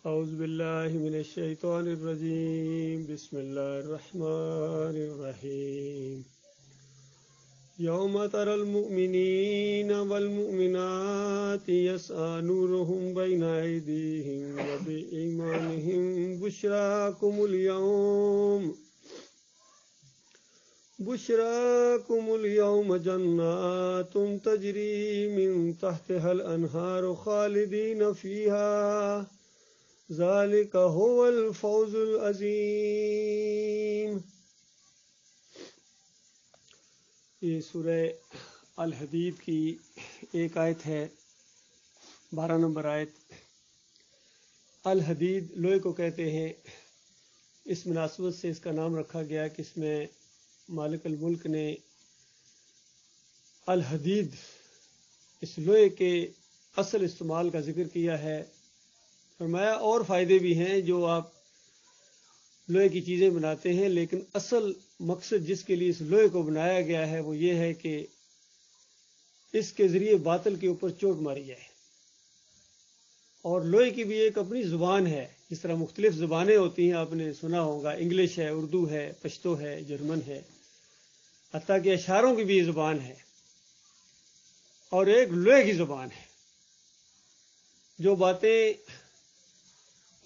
اعوذ باللہ من الشیطان الرجیم بسم اللہ الرحمن الرحیم یوم تری المؤمنین والمؤمنات یسعی نورهم بین ایدیہم وبایمانہم بشراکم اليوم جنات تجری من تحتها الانہار خالدین فیہا ذالک هو الفوز العظیم۔ یہ سورہ الحدید کی ایک آیت ہے، 12 نمبر آیت۔ الحدید لوہے کو کہتے ہیں، اس مناسبت سے اس کا نام رکھا گیا کہ اس میں مالک الملک نے الحدید اس لوہے کے اصل استعمال کا ذکر کیا ہے۔ فرمایا اور فائدے بھی ہیں جو آپ لوہے کی چیزیں بناتے ہیں، لیکن اصل مقصد جس کے لیے اس لوہے کو بنایا گیا ہے وہ یہ ہے کہ اس کے ذریعے باطل کے اوپر چوٹ ماری جائے۔ اور لوہے کی بھی ایک اپنی زبان ہے، جس طرح مختلف زبانیں ہوتی ہیں، آپ نے سنا ہوگا، انگلش ہے، اردو ہے، پشتو ہے، جرمن ہے، حتیٰ کہ اشعاروں کی بھی زبان ہے، اور ایک لوہے کی زبان ہے۔ جو باتیں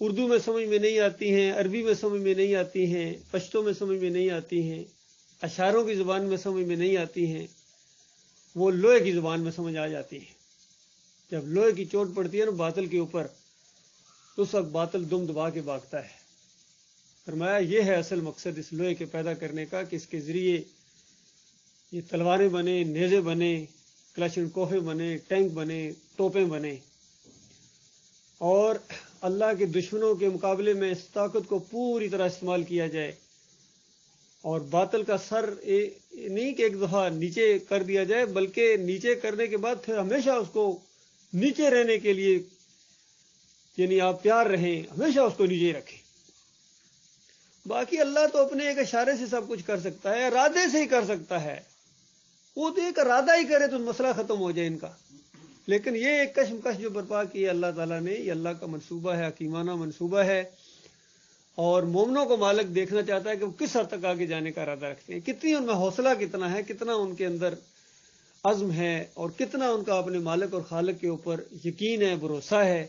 اردو میں سمجھ میں نہیں آتی ہیں، عربی میں سمجھ میں نہیں آتی ہیں، پشتو میں سمجھ میں نہیں آتی ہیں، اشعاروں کی زبان میں سمجھ میں نہیں آتی ہیں، وہ لوہے کی زبان میں سمجھ آ جاتی ہیں۔ جب لوہے کی چوٹ پڑتی ہے نا باطل کے اوپر، تو اس وقت باطل دم دبا کے بھاگتا ہے۔ فرمایا یہ ہے اصل مقصد اس لوہے کے پیدا کرنے کا کہ اس کے ذریعے یہ تلواریں بنے، نیزے بنے، کلاشن کوفے بنے، ٹینک بنے، توپیں بنے، اور اللہ کے دشمنوں کے مقابلے میں اس طاقت کو پوری طرح استعمال کیا جائے، اور باطل کا سر نہیں کہ ایک دفعہ نیچے کر دیا جائے، بلکہ نیچے کرنے کے بعد پھر ہمیشہ اس کو نیچے رہنے کے لیے، یعنی آپ تیار رہیں، ہمیشہ اس کو نیچے رکھیں۔ باقی اللہ تو اپنے ایک اشارے سے سب کچھ کر سکتا ہے، ارادے سے ہی کر سکتا ہے۔ وہ تو ایک ارادہ ہی کرے تو مسئلہ ختم ہو جائے ان کا۔ لیکن یہ ایک کشمکش جو برپا کی ہے اللہ تعالیٰ نے، یہ اللہ کا منصوبہ ہے، حکیمانہ منصوبہ ہے، اور مومنوں کو مالک دیکھنا چاہتا ہے کہ وہ کس حد تک آگے جانے کا ارادہ رکھتے ہیں، کتنی ان میں حوصلہ کتنا ہے، کتنا ان کے اندر عزم ہے، اور کتنا ان کا اپنے مالک اور خالق کے اوپر یقین ہے، بھروسہ ہے،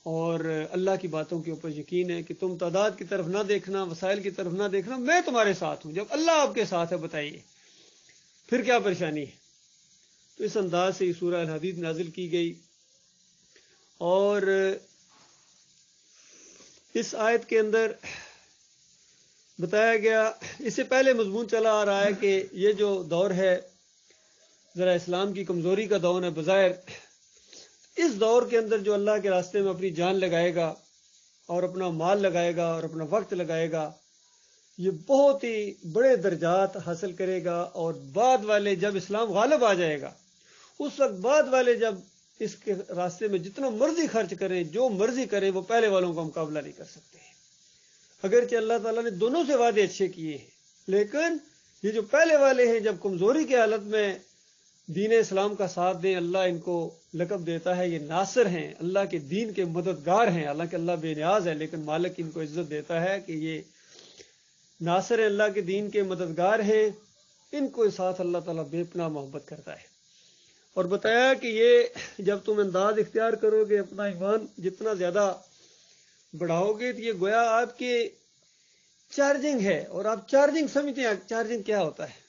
اور اللہ کی باتوں کے اوپر یقین ہے کہ تم تعداد کی طرف نہ دیکھنا، وسائل کی طرف نہ دیکھنا، میں تمہارے ساتھ ہوں۔ جب اللہ آپ کے ساتھ ہے بتائیے پھر کیا پریشانی ہے۔ تو اس انداز سے یہ سورہ الحدید نازل کی گئی، اور اس آیت کے اندر بتایا گیا، اس سے پہلے مضمون چلا آ رہا ہے کہ یہ جو دور ہے ذرا اسلام کی کمزوری کا دور ہے بظاہر، اس دور کے اندر جو اللہ کے راستے میں اپنی جان لگائے گا اور اپنا مال لگائے گا اور اپنا وقت لگائے گا، یہ بہت ہی بڑے درجات حاصل کرے گا، اور بعد والے جب اسلام غالب آ جائے گا، اس وقت بعد والے جب اس کے راستے میں جتنا مرضی خرچ کریں، جو مرضی کریں، وہ پہلے والوں کا مقابلہ نہیں کر سکتے ہیں۔ اگرچہ اللہ تعالیٰ نے دونوں سے وعدے اچھے کیے ہیں، لیکن یہ جو پہلے والے ہیں جب کمزوری کی حالت میں دین اسلام کا ساتھ دیں، اللہ ان کو لقب دیتا ہے یہ ناصر ہیں، اللہ کے دین کے مددگار ہیں۔ حالانکہ اللہ بے نیاز ہے، لیکن مالک ان کو عزت دیتا ہے کہ یہ ناصر ہیں، اللہ کے دین کے مددگار ہیں۔ ان کو ساتھ اللہ تعالیٰ بے پناہ محبت کرتا ہے، اور بتایا کہ یہ جب تم انداز اختیار کرو گے، اپنا ایمان جتنا زیادہ بڑھاؤ گے، تو یہ گویا آپ کے چارجنگ ہے، اور آپ چارجنگ سمجھتے ہیں چارجنگ کیا ہوتا ہے؟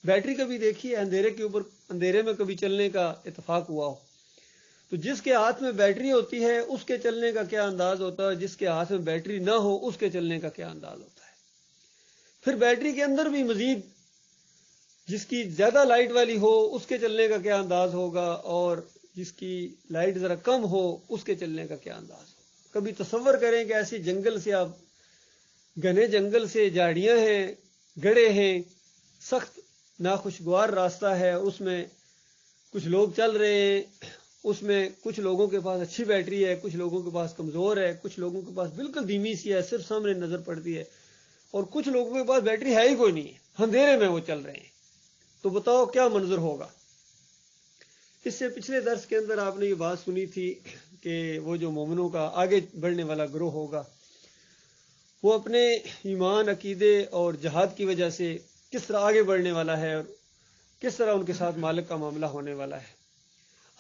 بیٹری کبھی دیکھیے اندھیرے میں کبھی چلنے کا اتفاق ہوا ہو، تو جس کے ہاتھ میں بیٹری ہوتی ہے اس کے چلنے کا کیا انداز ہوتا ہے، جس کے ہاتھ میں بیٹری نہ ہو اس کے چلنے کا کیا انداز ہوتا ہے۔ پھر بیٹری کے اندر بھی مزید جس کی زیادہ لائٹ والی ہو اس کے چلنے کا کیا انداز ہوگا، اور جس کی لائٹ ذرا کم ہو اس کے چلنے کا کیا انداز ہوگا۔ کبھی تصور کریں کہ ایسی جنگل سے، آپ گھنے جنگل سے، جھاڑیاں ہیں، گڑھے ہیں، سخت ناخوشگوار راستہ ہے، اس میں کچھ لوگ چل رہے ہیں، اس میں کچھ لوگوں کے پاس اچھی بیٹری ہے، کچھ لوگوں کے پاس کمزور ہے، کچھ لوگوں کے پاس بالکل دھیمی سی ہے، صرف سامنے نظر پڑتی ہے، اور کچھ لوگوں کے پاس بیٹری ہے ہی کوئی نہیں ہے، اندھیرے میں وہ چل رہے ہیں۔ تو بتاؤ کیا منظر ہوگا۔ اس سے پچھلے درس کے اندر آپ نے یہ بات سنی تھی کہ وہ جو مومنوں کا آگے بڑھنے والا گروہ ہوگا وہ اپنے ایمان، عقیدے اور جہاد کی وجہ سے کس طرح آگے بڑھنے والا ہے اور کس طرح ان کے ساتھ مالک کا معاملہ ہونے والا ہے۔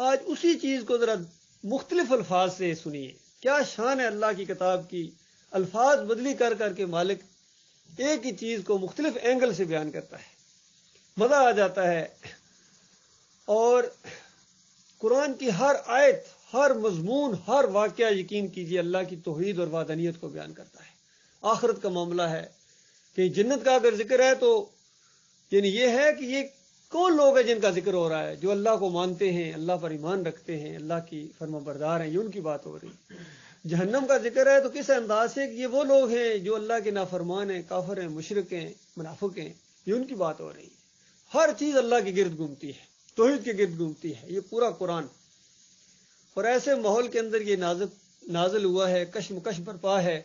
آج اسی چیز کو ذرا مختلف الفاظ سے سنیے۔ کیا شان ہے اللہ کی کتاب کی، الفاظ بدلی کر کر کے مالک ایک ہی چیز کو مختلف اینگل سے بیان کرتا ہے، مزہ آ جاتا ہے۔ اور قرآن کی ہر آیت، ہر مضمون، ہر واقعہ یقین کیجیے اللہ کی توحید اور وحدانیت کو بیان کرتا ہے۔ آخرت کا معاملہ ہے کہ جنت کا اگر ذکر ہے تو یعنی یہ ہے کہ یہ کون لوگ ہیں جن کا ذکر ہو رہا ہے، جو اللہ کو مانتے ہیں، اللہ پر ایمان رکھتے ہیں، اللہ کی فرما بردار ہیں، یہ ان کی بات ہو رہی ہے۔ جہنم کا ذکر ہے تو کس انداز سے کہ یہ وہ لوگ ہیں جو اللہ کے نافرمان ہیں، کافر ہیں، مشرک ہیں، منافق ہیں، یہ ان کی بات ہو رہی ہے۔ ہر چیز اللہ کے گرد گھومتی ہے، توحید کے گرد گھومتی ہے، یہ پورا قرآن۔ اور ایسے ماحول کے اندر یہ نازل ہوا ہے، کشمکش برپا ہے،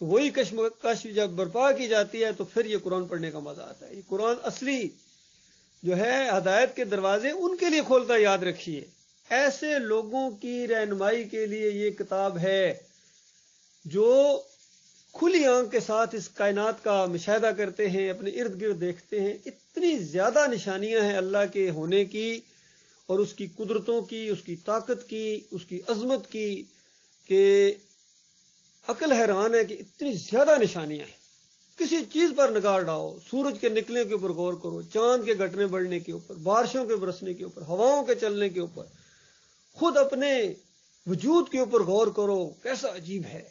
تو وہی کشمکش جب برپا کی جاتی ہے تو پھر یہ قرآن پڑھنے کا مزہ آتا ہے۔ یہ قرآن اصلی جو ہے ہدایت کے دروازے ان کے لیے کھولتا ہے، یاد رکھیے۔ ایسے لوگوں کی رہنمائی کے لیے یہ کتاب ہے جو کھلی آنکھ کے ساتھ اس کائنات کا مشاہدہ کرتے ہیں، اپنے ارد گرد دیکھتے ہیں۔ اتنی زیادہ نشانیاں ہیں اللہ کے ہونے کی اور اس کی قدرتوں کی، اس کی طاقت کی، اس کی عظمت کی، کہ عقل حیران ہے کہ اتنی زیادہ نشانیاں ہیں۔ کسی چیز پر نگاہ ڈاؤ، سورج کے نکلنے کے اوپر غور کرو، چاند کے گھٹنے بڑھنے کے اوپر، بارشوں کے برسنے کے اوپر، ہواؤں کے چلنے کے اوپر، خود اپنے وجود کے اوپر غور کرو، کیسا عجیب ہے۔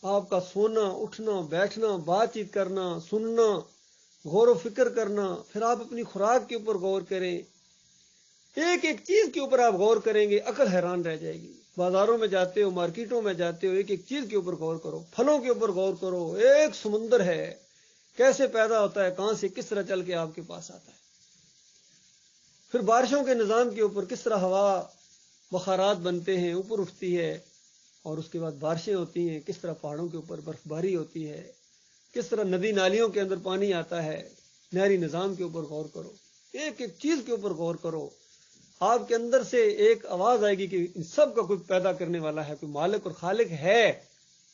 آپ کا سونا، اٹھنا، بیٹھنا، بات چیت کرنا، سننا، غور و فکر کرنا، پھر آپ اپنی خوراک کے اوپر غور کریں، ایک ایک چیز کے اوپر آپ غور کریں گے، عقل حیران رہ جائے گی۔ بازاروں میں جاتے ہو، مارکیٹوں میں جاتے ہو، ایک ایک چیز کے اوپر غور کرو، پھلوں کے اوپر غور کرو، ایک سمندر ہے، کیسے پیدا ہوتا ہے، کہاں سے کس طرح چل کے آپ کے پاس آتا ہے۔ پھر بارشوں کے نظام کے اوپر کس طرح ہوا بخارات بنتے ہیں، اوپر اٹھتی ہے، اور اس کے بعد بارشیں ہوتی ہیں، کس طرح پہاڑوں کے اوپر برف باری ہوتی ہے، کس طرح ندی نالیوں کے اندر پانی آتا ہے، نہری نظام کے اوپر غور کرو، ایک ایک چیز کے اوپر غور کرو۔ آپ کے اندر سے ایک آواز آئے گی کہ ان سب کا کوئی پیدا کرنے والا ہے، کوئی مالک اور خالق ہے،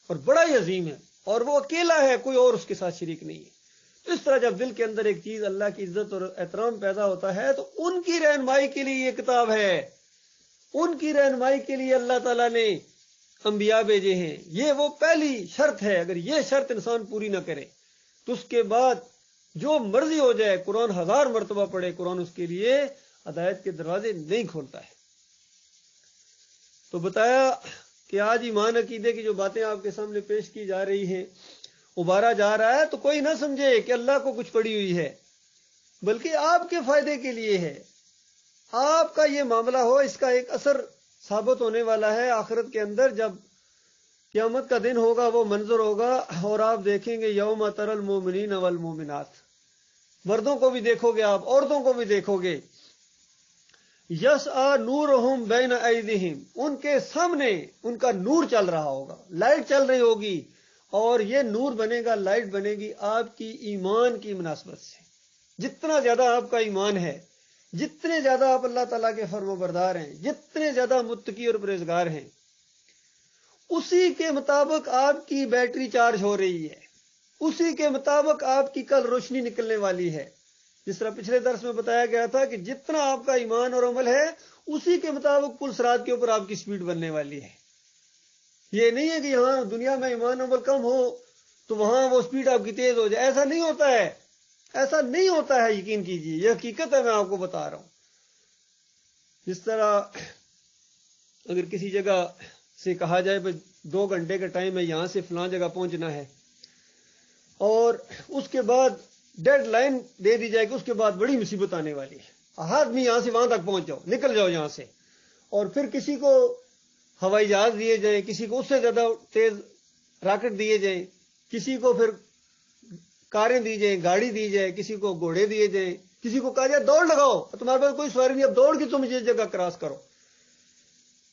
اور بڑا ہی عظیم ہے، اور وہ اکیلا ہے، کوئی اور اس کے ساتھ شریک نہیں ہے۔ اس طرح جب دل کے اندر ایک چیز اللہ کی عزت اور احترام پیدا ہوتا ہے تو ان کی رہنمائی کے لیے یہ کتاب ہے، ان کی رہنمائی کے لیے اللہ تعالیٰ نے انبیاء بھیجے ہیں۔ یہ وہ پہلی شرط ہے، اگر یہ شرط انسان پوری نہ کرے تو اس کے بعد جو مرضی ہو جائے، قرآن 1000 مرتبہ پڑھے، قرآن اس کے لیے ہدایت کے دروازے نہیں کھولتا ہے۔ تو بتایا کہ آج ایمان عقیدے کی جو باتیں آپ کے سامنے پیش کی جا رہی ہیں، ابھارا جا رہا ہے، تو کوئی نہ سمجھے کہ اللہ کو کچھ پڑی ہوئی ہے، بلکہ آپ کے فائدے کے لیے ہے۔ آپ کا یہ معاملہ ہو، اس کا ایک اثر ثابت ہونے والا ہے آخرت کے اندر، جب قیامت کا دن ہوگا، وہ منظر ہوگا، اور آپ دیکھیں گے یوم تری المؤمنین والمؤمنات، مردوں کو بھی دیکھو گے آپ، عورتوں کو بھی دیکھو گے، یسعی نورہم بین ایدیہم، ان کے سامنے ان کا نور چل رہا ہوگا، لائٹ چل رہی ہوگی، اور یہ نور بنے گا، لائٹ بنے گی آپ کی ایمان کی مناسبت سے۔ جتنا زیادہ آپ کا ایمان ہے، جتنے زیادہ آپ اللہ تعالیٰ کے فرما بردار ہیں، جتنے زیادہ متقی اور پرہیزگار ہیں، اسی کے مطابق آپ کی بیٹری چارج ہو رہی ہے، اسی کے مطابق آپ کی کل روشنی نکلنے والی ہے۔ جس طرح پچھلے درس میں بتایا گیا تھا کہ جتنا آپ کا ایمان اور عمل ہے، اسی کے مطابق پل صراط کے اوپر آپ کی سپیڈ بننے والی ہے۔ یہ نہیں ہے کہ یہاں دنیا میں ایمان عمل کم ہو تو وہاں وہ سپیڈ آپ کی تیز ہو جائے، ایسا نہیں ہوتا ہے، ایسا نہیں ہوتا ہے، یقین کیجیے، یہ حقیقت ہے، میں آپ کو بتا رہا ہوں۔ جس طرح اگر کسی جگہ سے کہا جائے بھائی 2 گھنٹے کا ٹائم ہے، یہاں سے فلاں جگہ پہنچنا ہے، اور اس کے بعد ڈیڈ لائن دے دی جائے کہ اس کے بعد بڑی مصیبت آنے والی ہے، آدمی یہاں سے وہاں تک پہنچ جاؤ، نکل جاؤ یہاں سے، اور پھر کسی کو ہوائی جہاز دیے جائیں، کسی کو اس سے زیادہ تیز راکٹ دیے جائیں، کسی کو پھر کاریں دی جائیں، گاڑی دی جائے، کسی کو گھوڑے دیے جائیں، کسی کو کہا جائے دوڑ لگاؤ، تمہارے پاس کوئی سواری نہیں، اب دوڑ کے تم یہ جگہ کراس کرو۔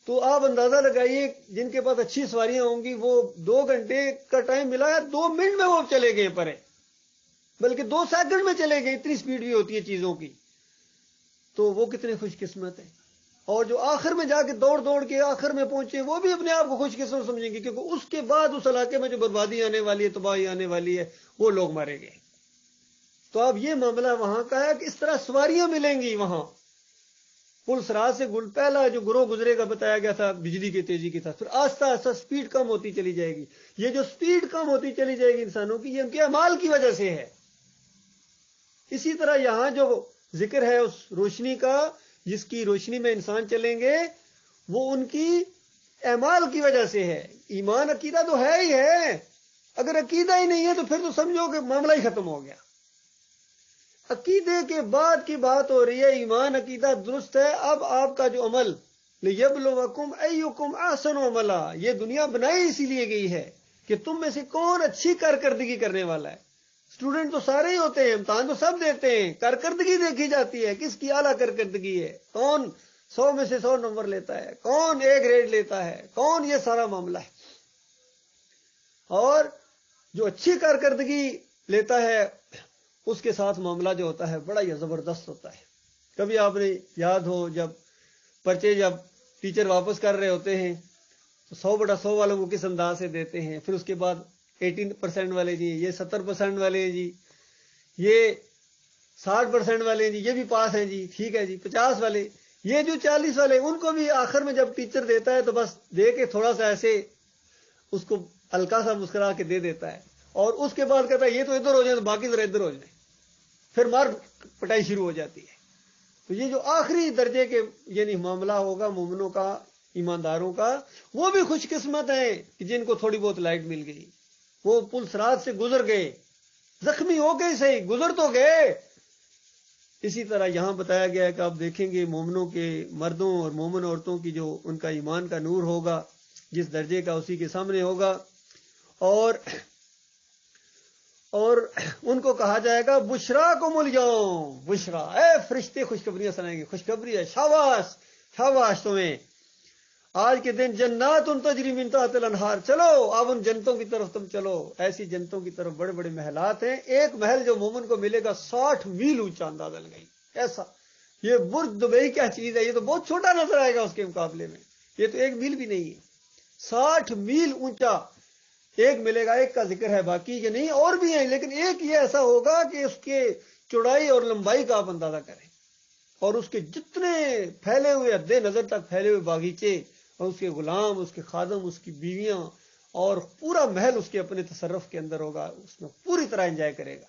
تو آپ اندازہ لگائیے جن کے پاس اچھی سواریاں ہوں گی، وہ 2 گھنٹے کا ٹائم ملا ہے، 2 منٹ میں وہ چلے گئے پرے، بلکہ 2 سیکنڈ میں چلے گئے، اتنی سپیڈ بھی ہوتی ہے چیزوں کی۔ تو وہ کتنے خوش قسمت ہیں. اور جو آخر میں جا کے دوڑ دوڑ کے آخر میں پہنچے وہ بھی اپنے آپ کو خوش قسمت سمجھیں گے، کیونکہ اس کے بعد اس علاقے میں جو بربادی آنے والی ہے، تباہی آنے والی ہے، وہ لوگ مارے گئے. تو اب یہ معاملہ وہاں کا ہے کہ اس طرح سواریاں ملیں گی وہاں. پل صراط سے پہلا جو گروہ گزرے گا بتایا گیا تھا بجلی کی تیزی کے ساتھ، پھر آہستہ آہستہ سپیڈ کم ہوتی چلی جائے گی. یہ جو سپیڈ کم ہوتی چلی جائے گی انسانوں کی، یہ ان کے اعمال کی وجہ سے ہے. اسی طرح یہاں جو ذکر ہے اس روشنی کا، جس کی روشنی میں انسان چلیں گے، وہ ان کی اعمال کی وجہ سے ہے. ایمان عقیدہ تو ہے ہی ہے، اگر عقیدہ ہی نہیں ہے تو پھر تو سمجھو کہ معاملہ ہی ختم ہو گیا. عقیدے کے بعد کی بات ہو رہی ہے. ایمان عقیدہ درست ہے، اب آپ کا جو عمل لِيَبْلُوَكُمْ أَيُّكُمْ أَحْسَنُ عَمَلًا، یہ دنیا بنائی اسی لیے گئی ہے کہ تم میں سے کون اچھی کارکردگی کرنے والا ہے. اسٹوڈنٹ تو سارے ہی ہوتے ہیں، امتحان تو سب دیتے ہیں، کارکردگی دیکھی جاتی ہے کس کی اعلیٰ کارکردگی ہے، کون 100 میں سے 100 نمبر لیتا ہے، کون A گریڈ لیتا ہے، کون، یہ سارا معاملہ ہے. اور جو اچھی کارکردگی لیتا ہے اس کے ساتھ معاملہ جو ہوتا ہے بڑا ہی زبردست ہوتا ہے. کبھی آپ نے یاد ہو جب پرچے جب ٹیچر واپس کر رہے ہوتے ہیں تو 100/100 والوں کو کس انداز سے دیتے ہیں، پھر اس کے بعد 18% والے جی، یہ 70% والے ہیں جی، یہ 60% والے ہیں جی، یہ بھی پاس ہیں جی، ٹھیک ہے جی، 50 والے، یہ جو 40 والے، ان کو بھی آخر میں جب ٹیچر دیتا ہے تو بس دے کے تھوڑا سا ایسے اس کو ہلکا سا مسکرا کے دے دیتا ہے، اور اس کے بعد کہتا ہے یہ تو ادھر ہو جائے تو باقی ذرا ادھر ہو جائے، پھر مار پٹائی شروع ہو جاتی ہے. تو یہ جو آخری درجے کے یعنی معاملہ ہوگا مومنوں کا، ایمانداروں کا، وہ بھی خوش قسمت ہیں کہ جن کو تھوڑی بہت لائٹ مل گئی. وہ پل صراط سے گزر گئے، زخمی ہو گئے صحیح، گزر تو گئے. اسی طرح یہاں بتایا گیا ہے کہ آپ دیکھیں گے مومنوں کے مردوں اور مومن عورتوں کی جو ان کا ایمان کا نور ہوگا جس درجے کا اسی کے سامنے ہوگا، اور ان کو کہا جائے گا بشراکم الیوم، بشرا، اے فرشتے خوشخبریاں سنائیں گے، خوشخبری ہے، شاباش شاباش تمہیں، آج کے دن جنات تجری من تحتها الانہار، چلو اب ان جنتوں کی طرف تم چلو. ایسی جنتوں کی طرف بڑے بڑے محلات ہیں. ایک محل جو مومن کو ملے گا 60 میل اونچا، اندازہ لگائی ایسا. یہ برج دبئی کیا چیز ہے، یہ تو بہت چھوٹا نظر آئے گا اس کے مقابلے میں، یہ تو 1 میل بھی نہیں ہے. 60 میل اونچا ایک ملے گا. ایک کا ذکر ہے، باقی کے نہیں، اور بھی ہیں، لیکن ایک یہ ایسا ہوگا کہ اس کے چوڑائی اور لمبائی کا آپ اندازہ کریں، اور اس کے جتنے پھیلے ہوئے حد نظر تک پھیلے ہوئے باغیچے، اور اس کے غلام، اس کے خادم، اس کی بیویاں، اور پورا محل اس کے اپنے تصرف کے اندر ہوگا، اس میں پوری طرح انجوائے کرے گا.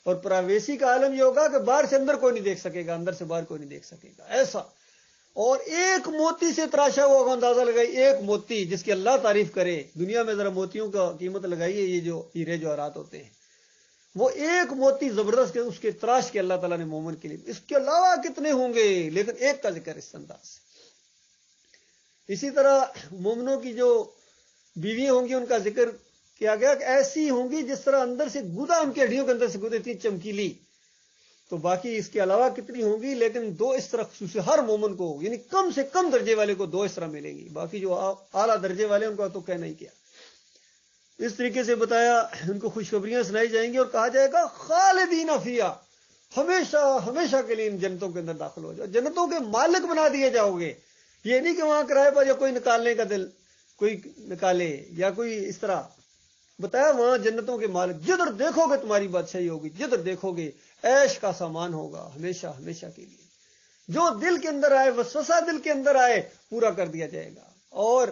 اور پرائیویسی کا عالم یہ ہوگا کہ باہر سے اندر کوئی نہیں دیکھ سکے گا، اندر سے باہر کوئی نہیں دیکھ سکے گا، ایسا. اور ایک موتی سے تراشا ہوا ہوگا، اندازہ لگائی، ایک موتی جس کی اللہ تعریف کرے. دنیا میں ذرا موتیوں کا قیمت لگائیے، یہ جو ہیرے جواہرات ہوتے ہیں، وہ ایک موتی زبردست اس کے تراش کے اللہ تعالیٰ نے مومن کے لیے. اس کے علاوہ کتنے ہوں گے، لیکن ایک کا ذکر اس انداز سے. اسی طرح مومنوں کی جو بیوی ہوں گی ان کا ذکر کیا گیا کہ ایسی ہوں گی جس طرح اندر سے گودا ان کی ہڈیوں کے اندر سے گودے تھی، چمکیلی. تو باقی اس کے علاوہ کتنی ہوں گی، لیکن 2 اس طرح خصوصی ہر مومن کو، یعنی کم سے کم درجے والے کو 2 اس طرح ملیں گی. باقی جو اعلیٰ درجے والے ان کا تو کہنا ہی کیا. اس طریقے سے بتایا ان کو خوشخبریاں سنائی جائیں گی اور کہا جائے گا خالدین فیہا، ہمیشہ ہمیشہ کے لیے ان جنتوں کے اندر داخل ہو جاؤ، جنتوں کے مالک بنا دیے جاؤ گے. یہ نہیں کہ وہاں کرائے پر یا کوئی نکالنے کا دل کوئی نکالے یا کوئی اس طرح بتایا، وہاں جنتوں کے مالک، جدھر دیکھو گے تمہاری بادشاہی ہوگی، جدھر دیکھو گے عیش کا سامان ہوگا ہمیشہ ہمیشہ کے لیے. جو دل کے اندر آئے، وسوسہ دل کے اندر آئے، پورا کر دیا جائے گا. اور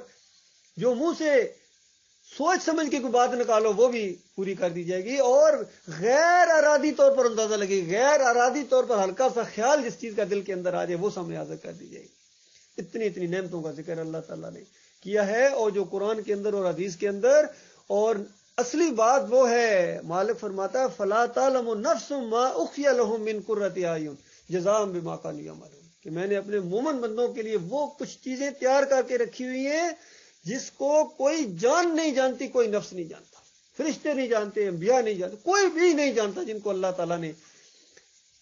جو منہ سے سوچ سمجھ کے کوئی بات نکالو وہ بھی پوری کر دی جائے گی. اور غیر ارادی طور پر اندازہ لگے گی، غیر ارادی طور پر ہلکا سا خیال جس چیز کا دل کے اندر آ جائے وہ سامنے حاضر کر دی جائے گی. اتنی اتنی نعمتوں کا ذکر اللہ تعالیٰ نے کیا ہے، اور جو قرآن کے اندر اور حدیث کے اندر. اور اصلی بات وہ ہے، مالک فرماتا ہے فَلَا تَعْلَمُ نَفْسٌ مَا أُخْفِيَ لَهُم مِّن قُرَّةِ أَعْيُنٍ جَزَاءً بِمَا كَانُوا يَعْمَلُونَ، کہ میں نے اپنے مومن بندوں کے لیے وہ کچھ چیزیں تیار کر کے رکھی ہوئی ہیں جس کو کوئی جان نہیں جانتی، کوئی نفس نہیں جانتا، فرشتے نہیں جانتے، انبیاء نہیں جانتے، کوئی بھی نہیں جانتا، جن کو اللہ تعالیٰ نے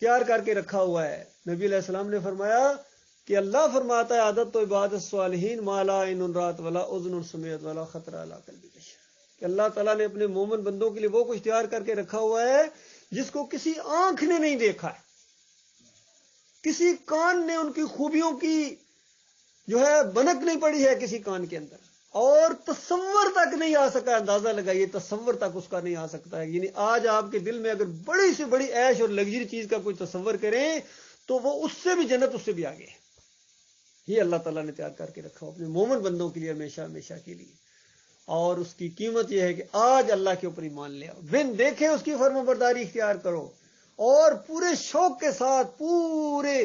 تیار کر کے رکھا ہوا ہے. نبی علیہ السلام نے فرمایا کہ اللہ فرماتا ہے عادت تو عبادت الصالحین ما لا عین رات ولا اذن سمعت ولا خطر علی قلب بشر، کہ اللہ تعالیٰ نے اپنے مومن بندوں کے لیے وہ کچھ تیار کر کے رکھا ہوا ہے جس کو کسی آنکھ نے نہیں دیکھا ہے، کسی کان نے ان کی خوبیوں کی جو ہے بنک نہیں پڑی ہے کسی کان کے اندر، اور تصور تک نہیں آ سکا. اندازہ لگائیے، تصور تک اس کا نہیں آ سکتا ہے. یعنی آج آپ کے دل میں اگر بڑی سے بڑی عیش اور لگژری چیز کا کوئی تصور کریں تو وہ اس سے بھی جنت، اس سے بھی آگے ہے. یہ اللہ تعالیٰ نے تیار کر کے رکھا اپنے مومن بندوں کے لیے ہمیشہ ہمیشہ کے لیے. اور اس کی قیمت یہ ہے کہ آج اللہ کے اوپر ایمان لے آؤ، بن دیکھے اس کی فرمانبرداری اختیار کرو، اور پورے شوق کے ساتھ، پورے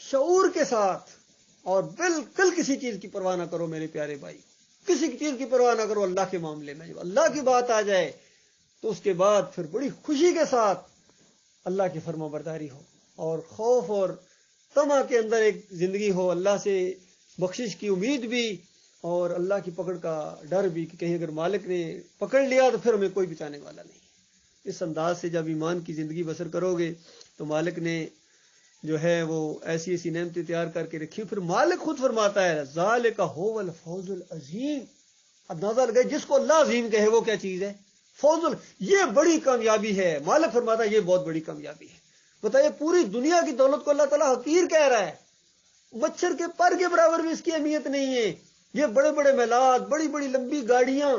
شعور کے ساتھ، اور بالکل کسی چیز کی پرواہ نہ کرو میرے پیارے بھائی، کسی چیز کی پرواہ نہ کرو اللہ کے معاملے میں. جب اللہ کی بات آ جائے تو اس کے بعد پھر بڑی خوشی کے ساتھ اللہ کی فرمانبرداری ہو، اور خوف اور طمع کے اندر ایک زندگی ہو، اللہ سے بخشش کی امید بھی، اور اللہ کی پکڑ کا ڈر بھی کہ کہیں اگر مالک نے پکڑ لیا تو پھر ہمیں کوئی بچانے والا نہیں. اس انداز سے جب ایمان کی زندگی بسر کرو گے تو مالک نے جو ہے وہ ایسی ایسی نعمتیں تیار کر کے رکھی. پھر مالک خود فرماتا ہے ذالک هو الفوز العظیم. اندازہ لگائے جس کو اللہ عظیم کہے وہ کیا چیز ہے؟ فوز یہ بڑی کامیابی ہے. مالک فرماتا ہے یہ بہت بڑی کامیابی ہے. بتائیے پوری دنیا کی دولت کو اللہ تعالیٰ حقیر کہہ رہا ہے، مچھر کے پر کے برابر بھی اس کی اہمیت نہیں ہے. یہ بڑے بڑے محلات، بڑی بڑی لمبی گاڑیاں،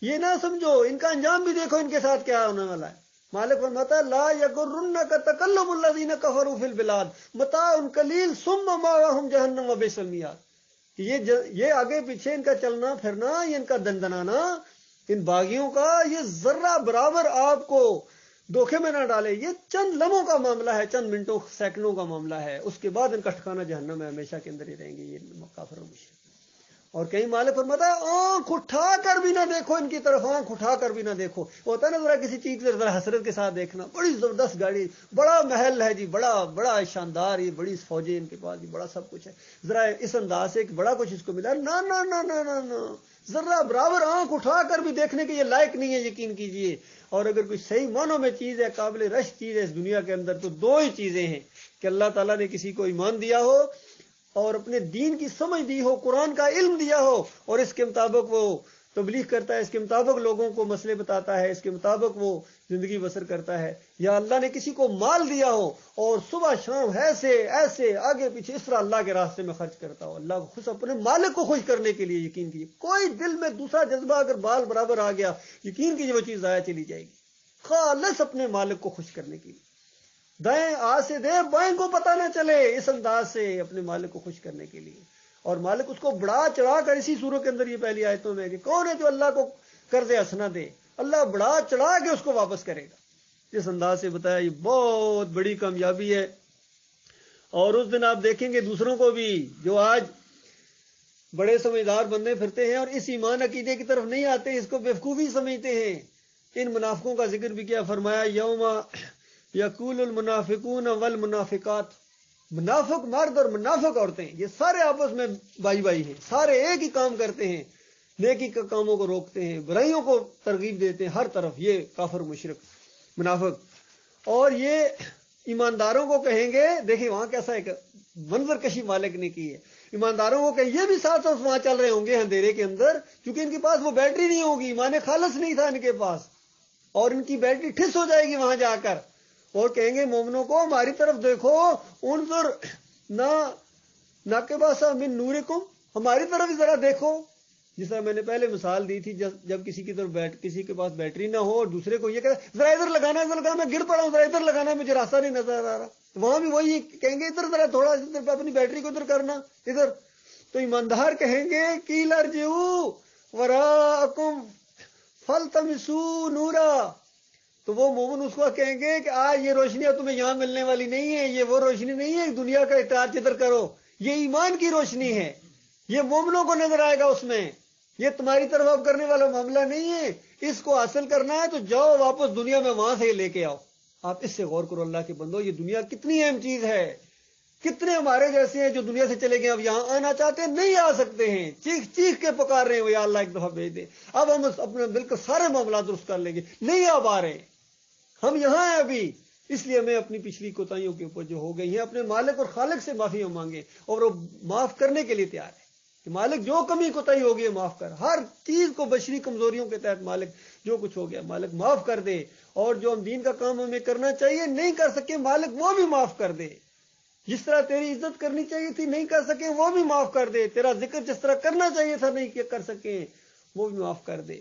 یہ نہ سمجھو ان کا انجام بھی دیکھو ان کے ساتھ کیا ہونے والا ہے. مالک فرماتا ہے لا یغرنک تکلم الذین کفروا فی البلاد متاع قلیل ثم مأواہم جہنم وبئس المیہاد. یہ آگے پیچھے ان کا چلنا پھرنا، یہ ان کا دندنانا، ان باغیوں کا یہ ذرہ برابر آپ کو دھوکے میں نہ ڈالے. یہ چند لمحوں کا معاملہ ہے، چند منٹوں سیکنڈوں کا معاملہ ہے. اس کے بعد ان کا ٹھکانہ جہنم ہے، ہمیشہ کے اندر ہی رہیں گے یہ کافر و مشرک. اور کہیں مالک فرماتا ہے آنکھ اٹھا کر بھی نہ دیکھو ان کی طرف، آنکھ اٹھا کر بھی نہ دیکھو. ہوتا ہے نا ذرا کسی چیز سے ذرا حسرت کے ساتھ دیکھنا، بڑی زبردست گاڑی، بڑا محل ہے جی، بڑا بڑا شاندار، یہ بڑی فوجیں ان کے پاس جی، بڑا سب کچھ ہے، ذرا اس انداز سے کہ بڑا کچھ اس کو ملا. نہ نہ نہ نہ نہ نہ، ذرا برابر آنکھ اٹھا کر بھی دیکھنے کے یہ لائق نہیں ہے، یقین کیجئے. اور اگر کوئی صحیح معنوں میں چیز ہے، قابل رش چیز ہے اس دنیا کے اندر، تو دو ہی چیزیں ہیں کہ اللہ تعالیٰ نے کسی کو ایمان دیا ہو اور اپنے دین کی سمجھ دی ہو، قرآن کا علم دیا ہو، اور اس کے مطابق وہ تبلیغ کرتا ہے، اس کے مطابق لوگوں کو مسئلے بتاتا ہے، اس کے مطابق وہ زندگی بسر کرتا ہے. یا اللہ نے کسی کو مال دیا ہو اور صبح شام ایسے ایسے آگے پیچھے اس طرح اللہ کے راستے میں خرچ کرتا ہو، اللہ کو خوش، اپنے مالک کو خوش کرنے کے لیے. یقین کیجیے کوئی دل میں دوسرا جذبہ اگر بال برابر آ گیا، یقین کیجیے وہ چیز ضائع چلی جائے گی. خالص اپنے مالک کو خوش کرنے کے لیے، دائیں آ سے دے بائیں کو پتہ نہ چلے، اس انداز سے اپنے مالک کو خوش کرنے کے لیے. اور مالک اس کو بڑھا چڑھا کر اسی سورہ کے اندر یہ پہلی آیتوں میں کہ کون ہے جو اللہ کو قرض حسنہ دے، اللہ بڑھا چڑھا کے اس کو واپس کرے گا. اس انداز سے بتایا یہ بہت بڑی کامیابی ہے. اور اس دن آپ دیکھیں گے دوسروں کو بھی جو آج بڑے سمجھدار بندے پھرتے ہیں اور اس ایمان عقیدے کی طرف نہیں آتے، اس کو بیوقوفی سمجھتے ہیں. ان منافقوں کا ذکر بھی کیا فرمایا یوم یقول المنافقون والمنافقات. منافق مرد اور منافق عورتیں یہ سارے آپس میں بھائی بھائی ہیں، سارے ایک ہی کام کرتے ہیں، نیکی کے کاموں کو روکتے ہیں، برائیوں کو ترغیب دیتے ہیں ہر طرف. یہ کافر مشرک منافق. اور یہ ایمانداروں کو کہیں گے، دیکھیں وہاں کیسا ایک منظر کشی مالک نے کی ہے. ایمانداروں کو کہیں یہ بھی ساتھ ساتھ وہاں چل رہے ہوں گے اندھیرے کے اندر، کیونکہ ان کے پاس وہ بیٹری نہیں ہوگی، ایمان خالص نہیں تھا ان کے پاس، اور ان کی بیٹری ٹھس ہو جائے گی وہاں جا کر. اور کہیں گے مومنوں کو ہماری طرف دیکھو، انظر ناقباسا من نورکم، ہماری طرف ذرا دیکھو. جس طرح میں نے پہلے مثال دی تھی، جب کسی کی طرف کسی کے پاس بیٹری نہ ہو اور دوسرے کو یہ کہے ذرا ادھر لگانا، ادھر لگانا، میں گر پڑا ہوں، ذرا ادھر لگانا، مجھے راستہ نہیں نظر آ رہا، وہاں بھی وہی کہیں گے ادھر ذرا تھوڑا ادھر اپنی بیٹری کو ادھر کرنا ادھر. تو ایماندار کہیں گے قیل ارجعوا وراءکم فالتمسوا نورا. تو وہ مومن اس کو کہیں گے کہ آج یہ روشنی تمہیں یہاں ملنے والی نہیں ہے، یہ وہ روشنی نہیں ہے دنیا کا اطاعت جدھر کرو، یہ ایمان کی روشنی ہے، یہ مومنوں کو نظر آئے گا اس میں، یہ تمہاری طرف اب کرنے والا معاملہ نہیں ہے. اس کو حاصل کرنا ہے تو جاؤ واپس دنیا میں وہاں سے لے کے آؤ. آپ اس سے غور کرو اللہ کے بندو، یہ دنیا کتنی اہم چیز ہے. کتنے ہمارے جیسے ہیں جو دنیا سے چلے گئے، اب یہاں آنا چاہتے ہیں، نہیں آ سکتے ہیں، چیخ چیخ کے پکار رہے ہیں یا اللہ ایک دفعہ بھیج دے، اب ہم اپنے بالکل سارے معاملات درست کر لیں گے، نہیں اب آ رہے. ہم یہاں ہیں ابھی، اس لیے ہمیں اپنی پچھلی کوتاہیوں کے اوپر جو ہو گئی ہیں اپنے مالک اور خالق سے معافی مانگے، اور وہ معاف کرنے کے لیے تیار ہے کہ مالک جو کمی کوتاہی ہوگی ہے معاف کر. ہر چیز کو بشری کمزوریوں کے تحت مالک جو کچھ ہو گیا مالک معاف کر دے، اور جو ہم دین کا کام ہمیں کرنا چاہیے نہیں کر سکے مالک وہ بھی معاف کر دے. جس طرح تیری عزت کرنی چاہیے تھی نہیں کر سکے وہ بھی معاف کر دے، تیرا ذکر جس طرح کرنا چاہیے تھا نہیں کر سکے وہ بھی معاف کر دے،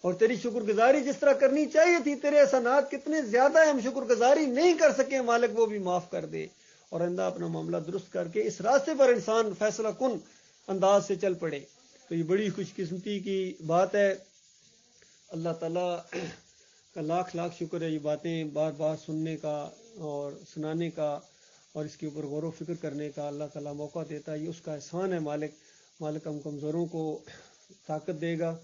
اور تیری شکر گزاری جس طرح کرنی چاہیے تھی، تیرے احسانات کتنے زیادہ ہیں ہم شکر گزاری نہیں کر سکے، مالک وہ بھی معاف کر دے، اور آئندہ اپنا معاملہ درست کر کے اس راستے پر انسان فیصلہ کن انداز سے چل پڑے۔ تو یہ بڑی خوش قسمتی کی بات ہے، اللہ تعالیٰ کا لاکھ لاکھ شکر ہے، یہ باتیں بار بار سننے کا اور سنانے کا اور اس کے اوپر غور و فکر کرنے کا اللہ تعالیٰ موقع دیتا ہے، یہ اس کا احسان ہے۔ مالک ہم کمزوروں کو طاقت دے گا،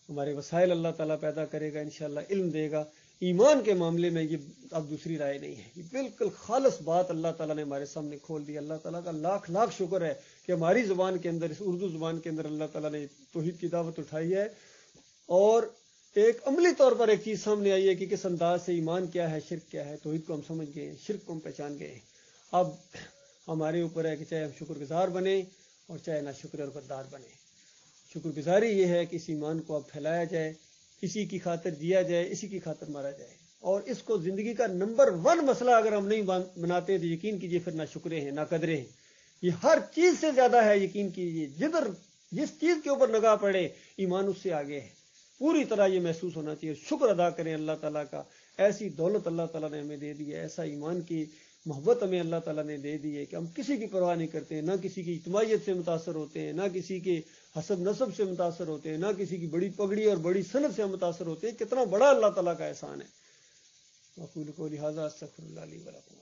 ہمارے وسائل اللہ تعالیٰ پیدا کرے گا، انشاءاللہ علم دے گا۔ ایمان کے معاملے میں یہ اب دوسری رائے نہیں ہے، یہ بالکل خالص بات اللہ تعالیٰ نے ہمارے سامنے کھول دی۔ اللہ تعالیٰ کا لاکھ لاکھ شکر ہے کہ ہماری زبان کے اندر، اس اردو زبان کے اندر اللہ تعالیٰ نے توحید کی دعوت اٹھائی ہے، اور ایک عملی طور پر ایک چیز سامنے آئی ہے کہ کس انداز سے ایمان کیا ہے، شرک کیا ہے۔ توحید کو ہم سمجھ گئے ہیں، شرک کو ہم پہچان گئے ہیں۔ اب ہمارے اوپر ہے کہ چاہے ہم شکر گزار بنیں اور چاہے نہ شکر اور غدار بنیں۔ شکر گزاری یہ ہے کہ اس ایمان کو اب پھیلایا جائے، اسی کی خاطر جیا جائے، اسی کی خاطر مارا جائے، اور اس کو زندگی کا نمبر 1 مسئلہ اگر ہم نہیں بناتے تو یقین کیجئے پھر نہ شکرے ہیں نہ قدرے ہیں۔ یہ ہر چیز سے زیادہ ہے، یقین کیجئے جس چیز کے اوپر نگاہ پڑے ایمان اس سے آگے ہے۔ پوری طرح یہ محسوس ہونا چاہیے، شکر ادا کریں اللہ تعالیٰ کا، ایسی دولت اللہ تعالیٰ نے ہمیں دے دی ہے، ایسا ایمان کی محبت ہمیں اللہ تعالیٰ نے دے دی ہے کہ ہم کسی کی پرواہ نہیں کرتے ہیں، نہ کسی کی اجتماعیت سے متاثر ہوتے ہیں، نہ کسی کے حسب نسب سے متاثر ہوتے ہیں، نہ کسی کی بڑی پگڑی اور بڑی سند سے ہم متاثر ہوتے ہیں۔ کتنا بڑا اللہ تعالیٰ کا احسان ہے۔ اقول قولی ھذا استغفر اللہ لی ولکم۔